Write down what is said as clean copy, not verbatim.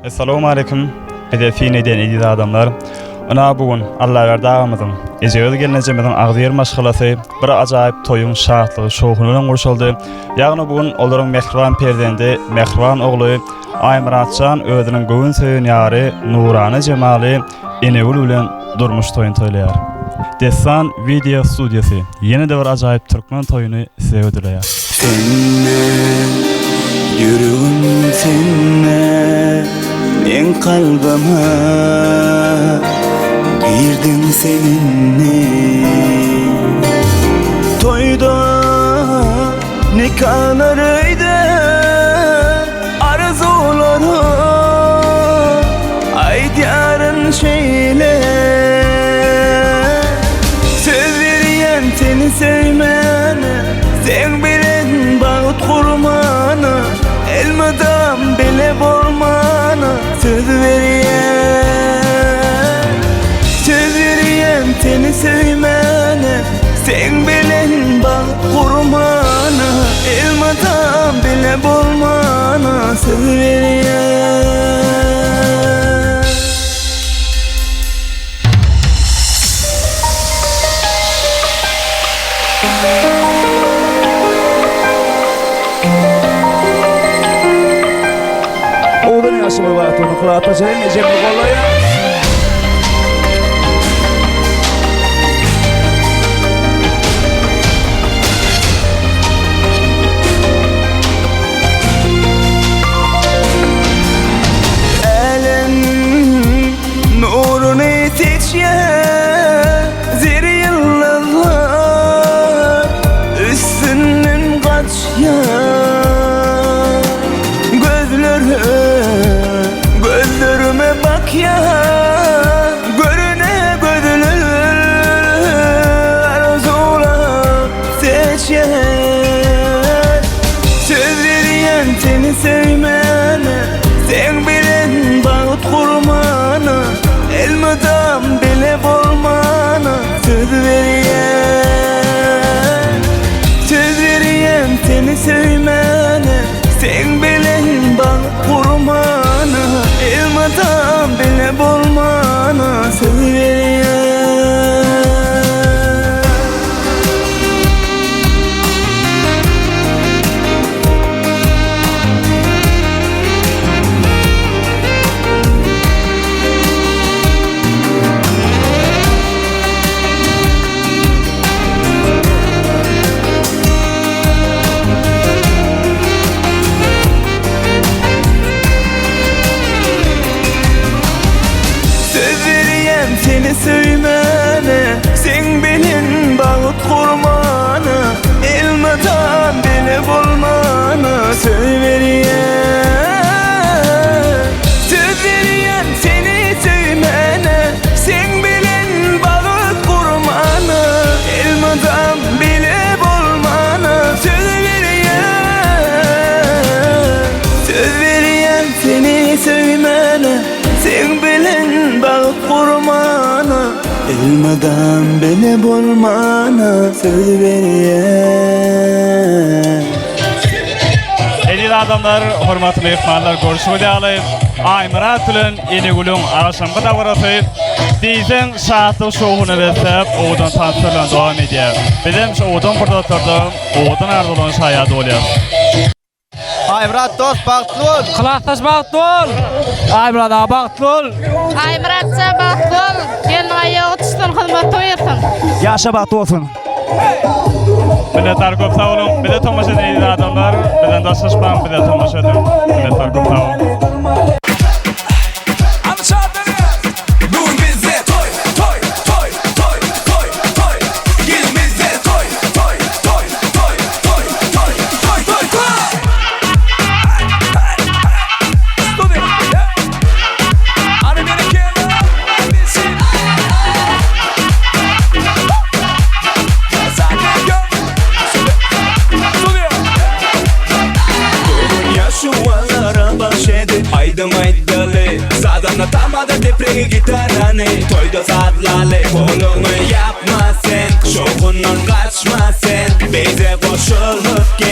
Assalamu alaikum. Hedefine eden adamlar. Ana bugün Allah verdağımızın ejeri gelineceğimizin Agdyr maşgalası bir ajaýyp toyun şahtlygy şoğuny bilen gurşuldy. Ýagny bugün olaryň mehriban perdendi, mehriban ogly Aýmuratjan özüniň göwün söýen ýary Nurany Jemaly enegül bilen durmuş toyun toýlaýar. Dessan Video Studiosy ýene de bir ajaýyp türkmen toyuny size ödülýär. Senne, yüreğim senne, men kalbime girdin seninle. Toyda nikahlarıydı, arzuları aydiyarın şeyle. Söz veriyen seni sevmene, sen bilen bağıt kurmana, elmadan bile bormana. Söz veriyen seni sevmene, sen bilen bağıt kurmana, elmadan bile bormana. Söz veriyen. Oğlan yaşı var onu kulağıta çevirmeyeceğim bu kolaya. Elin nurunu seçye zir yıllar üstünün kaç ya. Gözlerime bak ya, görüne gözler arzular seçer. Söz veriyen seni sevmene, sen bilen bağıt kurmana, elmadan bile bormana. Söz veriyen seni sevmene, sen bilen bağıt kurmana, elmadan bile bormana. Söz veriyen. Seni sevmene, sen bilin bağıt kurmana, elmadan bile bulmana. Söz veriyen seni sevmene, sen bilin bağıt kurmana, elmadan bile bulmana. Söz veriyen seni sevmene, sen bilin bağıt kurmana, elmadan bile bormana. Söz veriyen. Edil adamlar, hormatly mehmanlar, görüşmedi alayıp Aýmurat bilen enegülüň araşamgy dagwrasy diýsen şahtlyk şoğuny besip odan tansyrlan dowam edýär. Bizim şu odan burada turdy, odan arzulan şaýat bolýar. Aýmurat dost bagtly bol. Kılaktaş bağıtlı ol. Aýmurat ağa bağıtlı ol. Aýmuratça bagtly bol. Gelin aýagy tutuşdan hyzmat toýarsyň. Yaşa bağıtlı olsun. Biletler köp sağ olun. Bilet tomaşa edil adamlar. Bilen daşlaşman, bilet tomaşa edin. Biletler köp sağ olun. Sadana tamada depregi gitarani, toyda sadlali. Kolunu yapma sen, şokundan kaçma sen, bize koşulup gel.